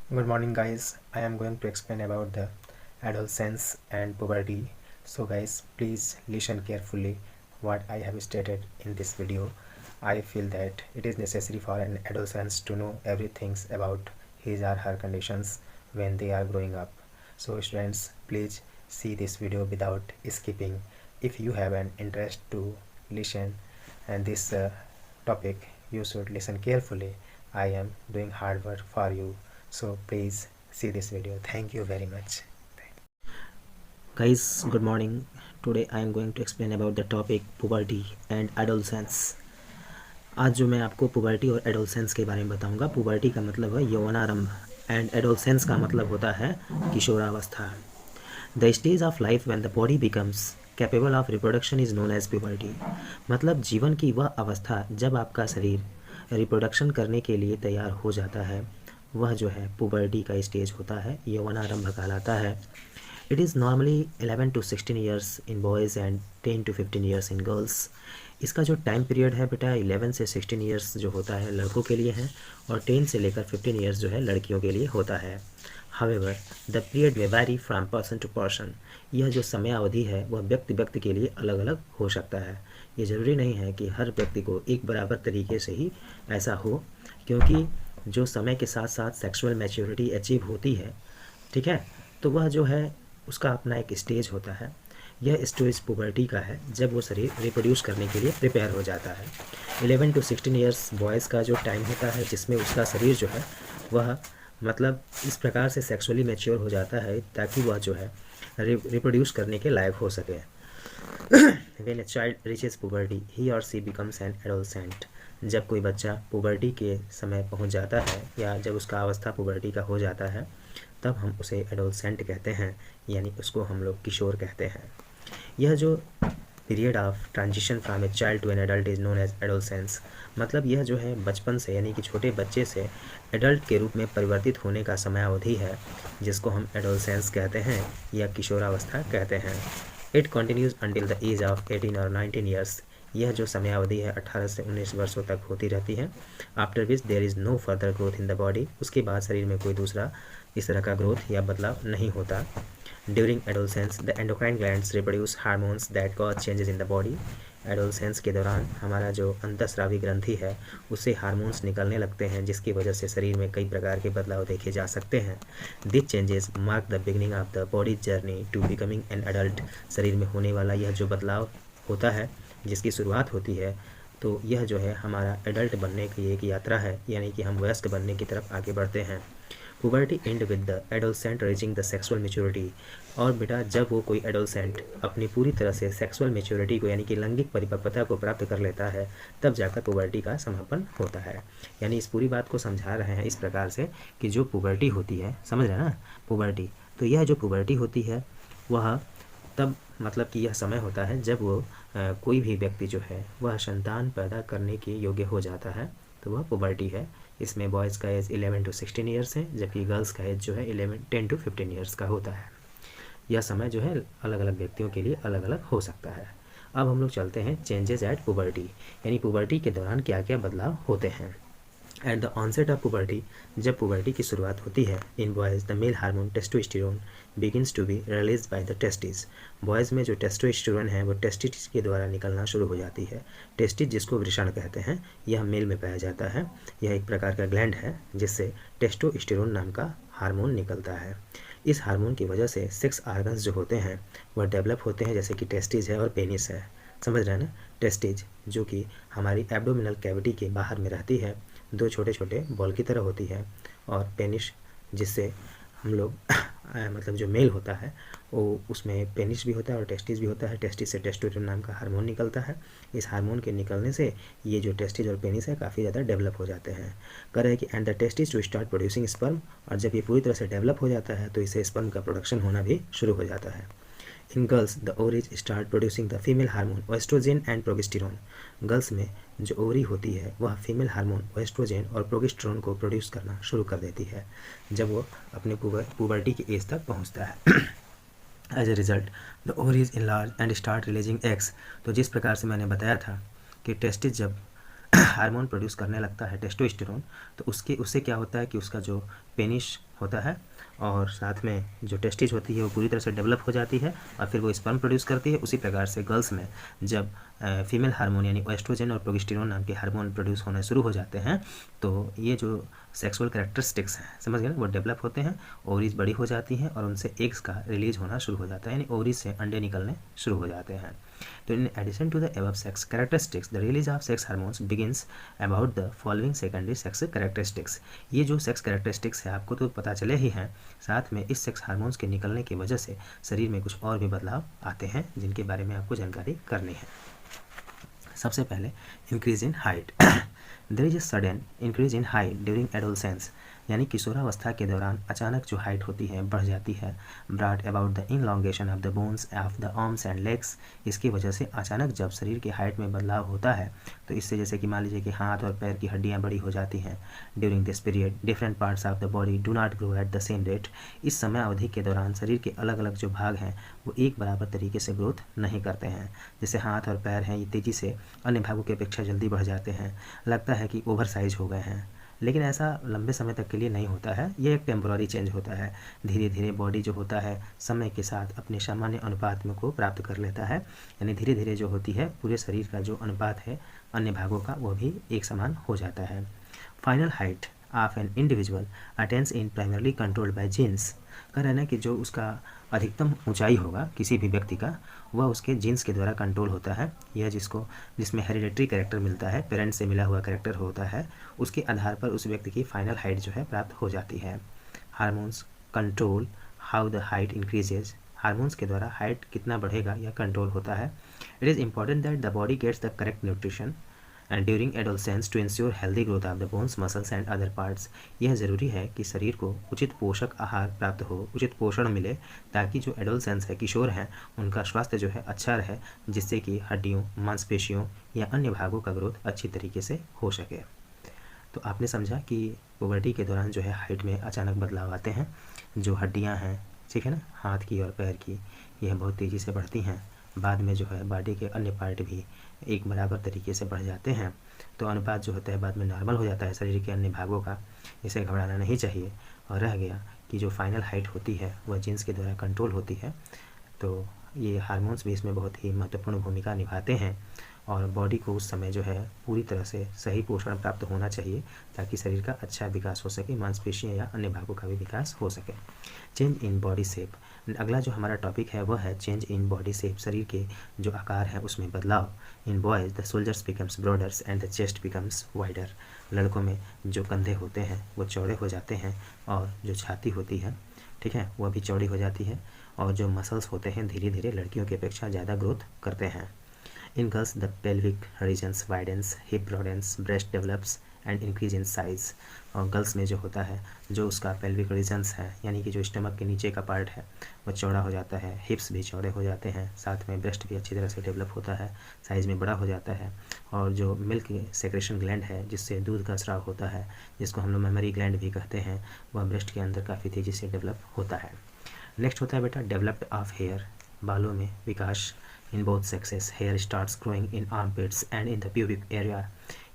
Good morning guys. I am going to explain about the adolescence and puberty. So guys, please listen carefully what I have stated in this video. I feel that it is necessary for an adolescent to know everything about his or her conditions when they are growing up. So students, please see this video without skipping. If you have an interest to listen and this topic, you should listen carefully. I am doing hard work for you, so please see this video. Thank you very much. Guys, good morning. Today I am going to explain about the topic puberty and adolescence. आज जो मैं आपको puberty और adolescence के बारे में बताऊंगा। Puberty का मतलब है यौवनारंभ एंड एडोलसेंस का मतलब होता है किशोरावस्था। The stage of life when the body becomes capable of reproduction is known as puberty. मतलब जीवन की वह अवस्था जब आपका शरीर रिप्रोडक्शन करने के लिए तैयार हो जाता है, वह जो है पुबर्टी का स्टेज होता है, यौवनारंभ कहलाता है। It is normally 11 to 16 years in boys and 10 to 15 years in girls. इसका जो टाइम पीरियड है बेटा 11 से 16 इयर्स जो होता है लड़कों के लिए है और 10 से लेकर 15 इयर्स जो है लड़कियों के लिए होता है। However, the period may vary from person to person. यह जो समय अवधि है वह व्यक्ति व्यक्ति के लिए अलग अलग हो सकता है। ये ज़रूरी नहीं है कि हर व्यक्ति को एक बराबर तरीके से ही ऐसा हो, क्योंकि जो समय के साथ साथ सेक्सुअल मैच्योरिटी अचीव होती है, ठीक है, तो वह जो है उसका अपना एक स्टेज होता है। यह स्टेज पुबर्टी का है जब वो शरीर रिप्रोड्यूस करने के लिए प्रिपेयर हो जाता है। 11 टू 16 इयर्स बॉयज़ का जो टाइम होता है जिसमें उसका शरीर जो है वह मतलब इस प्रकार से सेक्सुअली मैच्योर हो जाता है ताकि वह जो है रिप्रोड्यूस करने के लायक हो सके। When a child reaches puberty, he or she becomes an adolescent. जब कोई बच्चा पुबर्टी के समय पहुंच जाता है या जब उसका अवस्था पुबर्टी का हो जाता है तब हम उसे एडोलसेंट कहते हैं, यानी उसको हम लोग किशोर कहते हैं। यह जो period of transition from a child to an adult is known as adolescence. मतलब यह जो है बचपन से यानी कि छोटे बच्चे से एडल्ट के रूप में परिवर्तित होने का समय अवधि है, जिसको हम एडोलसेंस कहते हैं या किशोरावस्था कहते हैं। It continues until the age of 18 और 19 ईयर्स। यह जो समय अवधि है 18 से 19 वर्षों तक होती रहती है। After which there is no further growth in the body. उसके बाद शरीर में कोई दूसरा इस तरह का ग्रोथ या बदलाव नहीं होता। During adolescence the endocrine glands reproduce hormones that cause changes in the body. Adolescence के दौरान हमारा जो अंतःस्रावी ग्रंथि है उससे हार्मोन्स निकलने लगते हैं, जिसकी वजह से शरीर में कई प्रकार के बदलाव देखे जा सकते हैं। This changes mark the beginning of the body journey to becoming an adult. शरीर में होने वाला यह जो बदलाव होता है जिसकी शुरुआत होती है, तो यह जो है हमारा एडल्ट बनने की एक यात्रा है, यानी कि हम वयस्क बनने की तरफ आगे बढ़ते हैं। Puberty and with the adolescent reaching the sexual maturity. और बेटा जब वो कोई एडोलसेंट अपनी पूरी तरह से सेक्सुअल मेच्योरिटी को यानी कि लैंगिक परिपक्वता को प्राप्त कर लेता है तब जाकर पुबर्टी का समापन होता है। यानी इस पूरी बात को समझा रहे हैं इस प्रकार से कि जो पुबर्टी होती है, समझ रहे हैं ना, पुबर्टी, तो यह जो पुबर्टी होती है वह तब मतलब कि यह समय होता है जब वो कोई भी व्यक्ति जो है वह संतान पैदा करने के योग्य हो जाता है, तो वह पुबर्टी है। इसमें बॉयज़ का एज 11 टू 16 ईयर्स है, जबकि गर्ल्स का एज जो है 10 टू 15 ईयर्स का होता है। यह समय जो है अलग अलग व्यक्तियों के लिए अलग अलग हो सकता है। अब हम लोग चलते हैं चेंजेस एट पुबर्टी, यानी पुबर्टी के दौरान क्या क्या बदलाव होते हैं। At the onset of puberty, जब पुबर्टी की शुरुआत होती है, in boys the male hormone testosterone begins to be release by the testis. Boys में जो टेस्टोस्टेरोन है वो टेस्टिस के द्वारा निकलना शुरू हो जाती है। टेस्टिस जिसको वृषण कहते हैं, यह मेल में पाया जाता है। यह एक प्रकार का ग्लैंड है जिससे टेस्टोस्टेरोन नाम का हार्मोन निकलता है। इस हार्मोन की वजह से सेक्स आर्गन्स जो होते हैं वह डेवलप होते हैं, जैसे कि टेस्टिस है और पेनिस है। समझ रहे हैं ना। टेस्टिज जो कि हमारी एब्डोमिनल कैविटी के बाहर में रहती है, दो छोटे छोटे बॉल की तरह होती है, और पेनिस जिससे हम लोग मतलब जो मेल होता है वो उसमें पेनिस भी होता है और टेस्टिस भी होता है। टेस्टिस से टेस्टोस्टेरोन नाम का हार्मोन निकलता है। इस हार्मोन के निकलने से ये जो टेस्टिस और पेनिस है काफ़ी ज़्यादा डेवलप हो जाते हैं। कह रहे हैं कि and the testis to start producing sperm, और जब ये पूरी तरह से डेवलप हो जाता है तो इससे स्पर्म का प्रोडक्शन होना भी शुरू हो जाता है। In girls the ovaries start producing the female hormone estrogen and progesterone. Girls में जो ओवरी होती है वह फीमेल हार्मोन एस्ट्रोजन और प्रोगेस्टेरोन को प्रोड्यूस करना शुरू कर देती है जब वो अपने पुबर्टी की एज तक पहुंचता है। As a result the ovaries enlarge and start releasing eggs. तो जिस प्रकार से मैंने बताया था कि टेस्टिस जब हार्मोन प्रोड्यूस करने लगता है टेस्टोस्टेरोन, तो उससे क्या होता है कि उसका जो पेनिस होता है और साथ में जो टेस्टिज होती है वो पूरी तरह से डेवलप हो जाती है और फिर वो स्पर्म प्रोड्यूस करती है। उसी प्रकार से गर्ल्स में जब फीमेल हार्मोन यानी एस्ट्रोजन और प्रोजेस्टेरोन नाम के हार्मोन प्रोड्यूस होने शुरू हो जाते हैं तो ये जो सेक्सुअल कैरेक्टरिस्टिक्स हैं, समझ गए ना, वो डेवलप होते हैं, ओवरीज बड़ी हो जाती हैं और उनसे एग्स का रिलीज होना शुरू हो जाता है, यानी ओवरीज से अंडे निकलने शुरू हो जाते हैं। तो in addition to the above sex characteristics the release of sex hormones begins about the following secondary sex characteristics. ये जो सेक्स कैरेक्टरिस्टिक्स है आपको तो पता चले ही हैं, साथ में इस सेक्स हार्मोन्स के निकलने की वजह से शरीर में कुछ और भी बदलाव आते हैं जिनके बारे में आपको जानकारी करनी है। सबसे पहले increase in height. There is a sudden increase in height during adolescence, यानी किशोरावस्था के दौरान अचानक जो हाइट होती है बढ़ जाती है। Brought about the elongation of the bones of the arms and legs, इसकी वजह से अचानक जब शरीर की हाइट में बदलाव होता है तो इससे जैसे कि मान लीजिए कि हाथ और पैर की हड्डियां बड़ी हो जाती हैं। During this period different parts of the body do not grow at the same rate. इस समय अवधि के दौरान शरीर के अलग अलग जो भाग हैं वो एक बराबर तरीके से ग्रोथ नहीं करते हैं। जैसे हाथ और पैर हैं, ये तेज़ी से अन्य भागों की अपेक्षा जल्दी बढ़ जाते हैं, लगता है कि ओवर साइज हो गए हैं, लेकिन ऐसा लंबे समय तक के लिए नहीं होता है, ये एक टेम्पोररी चेंज होता है। धीरे धीरे बॉडी जो होता है समय के साथ अपने सामान्य अनुपात में को प्राप्त कर लेता है, यानी धीरे धीरे जो होती है पूरे शरीर का जो अनुपात है अन्य भागों का वो भी एक समान हो जाता है। Final height of an individual attains in primarily controlled by genes, कह रहे हैं ना कि जो उसका अधिकतम ऊंचाई होगा किसी भी व्यक्ति का वह उसके जीन्स के द्वारा कंट्रोल होता है। यह जिसमें हेरिडेटरी कैरेक्टर मिलता है, पेरेंट्स से मिला हुआ कैरेक्टर होता है, उसके आधार पर उस व्यक्ति की फाइनल हाइट जो है प्राप्त हो जाती है। Hormones control how the height increases, हार्मोन्स के द्वारा हाइट कितना बढ़ेगा यह कंट्रोल होता है। It is important that the body gets the correct nutrition and during adolescence to ensure healthy growth of the bones muscles and other parts. यह ज़रूरी है कि शरीर को उचित पोषक आहार प्राप्त हो, उचित पोषण मिले, ताकि जो एडोलसेंस है, किशोर हैं, उनका स्वास्थ्य जो है अच्छा रहे, जिससे कि हड्डियों, मांसपेशियों या अन्य भागों का ग्रोथ अच्छी तरीके से हो सके। तो आपने समझा कि पुबर्टी के दौरान जो है हाइट में अचानक बदलाव आते हैं। जो हड्डियाँ हैं, ठीक है ना, हाथ की और पैर की, यह बहुत तेज़ी से बढ़ती हैं। बाद में जो है बॉडी के अन्य पार्ट भी एक बराबर तरीके से बढ़ जाते हैं, तो अनुपात जो होता है बाद में नॉर्मल हो जाता है शरीर के अन्य भागों का। इसे घबराना नहीं चाहिए। और रह गया कि जो फाइनल हाइट होती है वह जीन्स के द्वारा कंट्रोल होती है, तो ये हार्मोन्स भी इसमें बहुत ही महत्वपूर्ण भूमिका निभाते हैं और बॉडी को उस समय जो है पूरी तरह से सही पोषण प्राप्त होना चाहिए ताकि शरीर का अच्छा विकास हो सके, मांसपेशियाँ या अन्य भागों का भी विकास हो सके। चेंज इन बॉडी शेप, अगला जो हमारा टॉपिक है वह है चेंज इन बॉडी शेप, शरीर के जो आकार है उसमें बदलाव। In boys the shoulders becomes broaders and the chest becomes wider, लड़कों में जो कंधे होते हैं वो चौड़े हो जाते हैं और जो छाती होती है, ठीक है, वह भी चौड़ी हो जाती है, और जो मसल्स होते हैं धीरे धीरे लड़कियों की अपेक्षा ज़्यादा ग्रोथ करते हैं। In girls, the pelvic regions widens, hip broadens, breast develops and increase in size। और गर्ल्स में जो होता है, जो उसका pelvic regions है, यानी कि जो स्टमक के नीचे का पार्ट है वो चौड़ा हो जाता है, हिप्स भी चौड़े हो जाते हैं, साथ में ब्रेस्ट भी अच्छी तरह से डेवलप होता है, साइज़ में बड़ा हो जाता है। और जो मिल्क सेक्रेशन ग्लैंड है जिससे दूध का स्राव होता है, जिसको हम लोग मेमोरी ग्लैंड भी कहते हैं, वह ब्रेस्ट के अंदर काफ़ी तेज़ी से डेवलप होता है। नेक्स्ट होता है बेटा डेवलप्ड ऑफ हेयर, बालों में विकास। In both sexes hair starts growing in armpits and in the pubic area,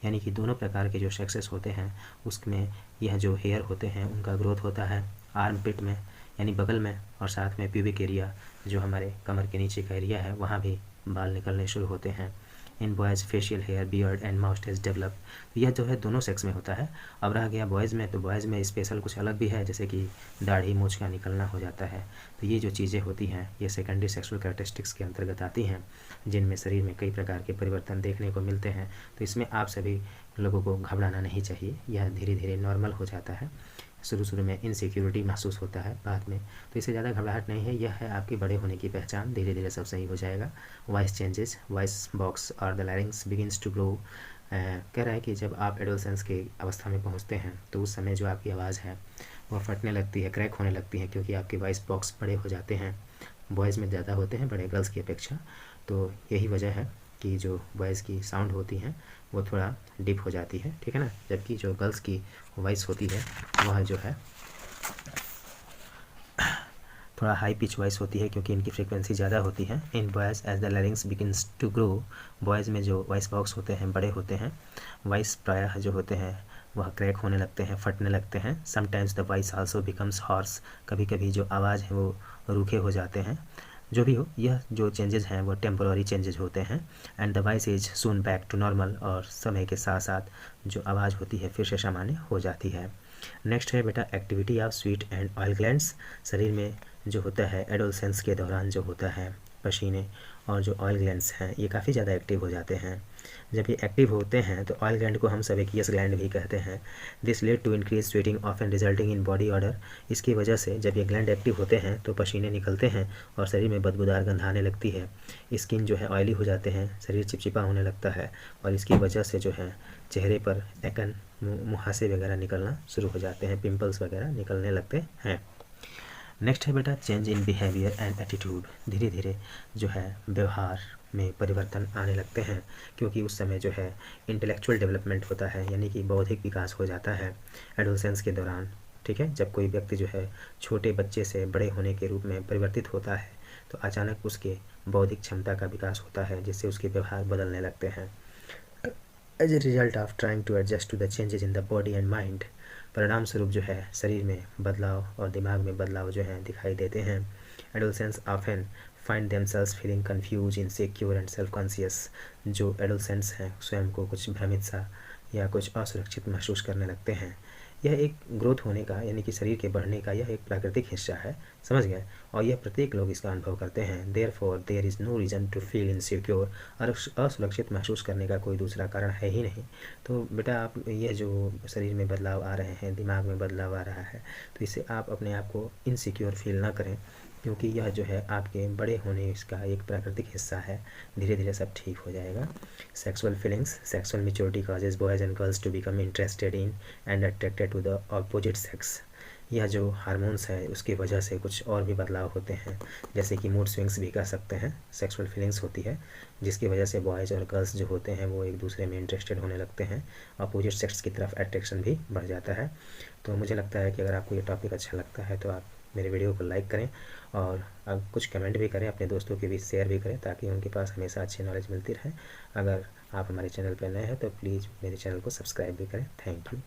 यानी कि दोनों प्रकार के जो सेक्सेस होते हैं उसमें यह जो हेयर होते हैं उनका ग्रोथ होता है आर्मपिट में यानी बगल में, और साथ में प्यूबिक एरिया जो हमारे कमर के नीचे का एरिया है वहाँ भी बाल निकलने शुरू होते हैं। In boys facial hair beard and moustache develop, तो यह जो है दोनों सेक्स में होता है। अब रह गया बॉयज़ में, तो बॉयज़ में स्पेशल कुछ अलग भी है, जैसे कि दाढ़ी मूंछ का निकलना हो जाता है। तो ये जो चीज़ें होती हैं ये सेकेंडरी सेक्सुअल कैरेक्टरिस्टिक्स के अंतर्गत आती हैं, जिनमें शरीर में कई प्रकार के परिवर्तन देखने को मिलते हैं। तो इसमें आप सभी लोगों को घबराना नहीं चाहिए, यह धीरे धीरे नॉर्मल हो जाता है। शुरू में इनसिक्योरिटी महसूस होता है, बाद में तो इससे ज़्यादा घबराहट नहीं है, यह है आपके बड़े होने की पहचान, धीरे धीरे सब सही हो जाएगा। वॉइस चेंजेस, वॉइस बॉक्स और the larynx begins to grow, कह रहा है कि जब आप एडोलसेंस की अवस्था में पहुंचते हैं तो उस समय जो आपकी आवाज़ है वह फटने लगती है, क्रैक होने लगती है, क्योंकि आपके वॉइस बॉक्स बड़े हो जाते हैं। बॉयज़ में ज़्यादा होते हैं बड़े, गर्ल्स की अपेक्षा। तो यही वजह है कि जो बॉयज़ की साउंड होती हैं वो थोड़ा डीप हो जाती है, ठीक है ना, जबकि जो गर्ल्स की वॉइस होती है वह जो है थोड़ा हाई पिच वॉइस होती है, क्योंकि इनकी फ्रीक्वेंसी ज़्यादा होती है। In boys as the larynx begins to grow, boys में जो वॉइस बॉक्स होते हैं बड़े होते हैं, वॉइस प्रायः जो होते हैं वह क्रैक होने लगते हैं, फटने लगते हैं। Sometimes the voice also becomes horse, कभी कभी जो आवाज़ है वो रूखे हो जाते हैं। जो भी हो, यह जो चेंजेस हैं वो टेम्पोररी चेंजेस होते हैं। And the voice is soon back to normal, और समय के साथ साथ जो आवाज़ होती है फिर से सामान्य हो जाती है। नेक्स्ट है बेटा activity of sweet and oil glands. शरीर में जो होता है एडोलसेंस के दौरान जो होता है पसीने और जो ऑयल ग्लैंड्स हैं ये काफ़ी ज़्यादा एक्टिव हो जाते हैं। जब ये एक्टिव होते हैं तो ऑयल ग्लैंड को हम सेबेकियस ग्लैंड भी कहते हैं। This lead to increase sweating often resulting in body order. इसकी वजह से जब ये ग्लैंड एक्टिव होते हैं तो पसीने निकलते हैं और शरीर में बदबूदार गंध आने लगती है। स्किन जो है ऑयली हो जाते हैं, शरीर चिपचिपा होने लगता है और इसकी वजह से जो है चेहरे पर एकन मुहासे वगैरह निकलना शुरू हो जाते हैं, पिंपल्स वगैरह निकलने लगते हैं। नेक्स्ट है बेटा change in behaviour and attitude. धीरे धीरे जो है व्यवहार में परिवर्तन आने लगते हैं, क्योंकि उस समय जो है इंटेलेक्चुअल डेवलपमेंट होता है, यानी कि बौद्धिक विकास हो जाता है एडोलसेंस के दौरान। ठीक है, जब कोई व्यक्ति जो है छोटे बच्चे से बड़े होने के रूप में परिवर्तित होता है तो अचानक उसके बौद्धिक क्षमता का विकास होता है, जिससे उसके व्यवहार बदलने लगते हैं। As a result of trying to adjust to the changes in the body and mind, परिणाम स्वरूप जो है शरीर में बदलाव और दिमाग में बदलाव जो है दिखाई देते हैं। Adolescence often find themselves feeling confuse, insecure and self conscious. जो एडोलसेंट्स हैं स्वयं को कुछ भ्रमित सा या कुछ असुरक्षित महसूस करने लगते हैं। यह एक ग्रोथ होने का, यानी कि शरीर के बढ़ने का यह एक प्राकृतिक हिस्सा है, समझ गए, और यह प्रत्येक लोग इसका अनुभव करते हैं। Therefore there is no reason to feel insecure, और असुरक्षित महसूस करने का कोई दूसरा कारण है ही नहीं। तो बेटा आप ये जो शरीर में बदलाव आ रहे हैं, दिमाग में बदलाव आ रहा है, तो इससे आप अपने आप को इनसिक्योर फील ना करें, क्योंकि यह जो है आपके बड़े होने इसका एक प्राकृतिक हिस्सा है। धीरे धीरे सब ठीक हो जाएगा। Sexual feelings, sexual maturity causes boys and girls to become interested in and attracted to the opposite sex. यह जो हार्मोन्स है उसकी वजह से कुछ और भी बदलाव होते हैं, जैसे कि मूड स्विंग्स भी कह सकते हैं। सेक्सुअल फीलिंग्स होती है जिसकी वजह से बॉयज़ और गर्ल्स जो होते हैं वो एक दूसरे में इंटरेस्टेड होने लगते हैं, अपोजिट सेक्स की तरफ अट्रैक्शन भी बढ़ जाता है। तो मुझे लगता है कि अगर आपको ये टॉपिक अच्छा लगता है तो आप मेरे वीडियो को लाइक करें और आप कुछ कमेंट भी करें, अपने दोस्तों के बीच शेयर भी करें, ताकि उनके पास हमेशा अच्छी नॉलेज मिलती रहे। अगर आप हमारे चैनल पर नए हैं तो प्लीज़ मेरे चैनल को सब्सक्राइब भी करें। Thank you.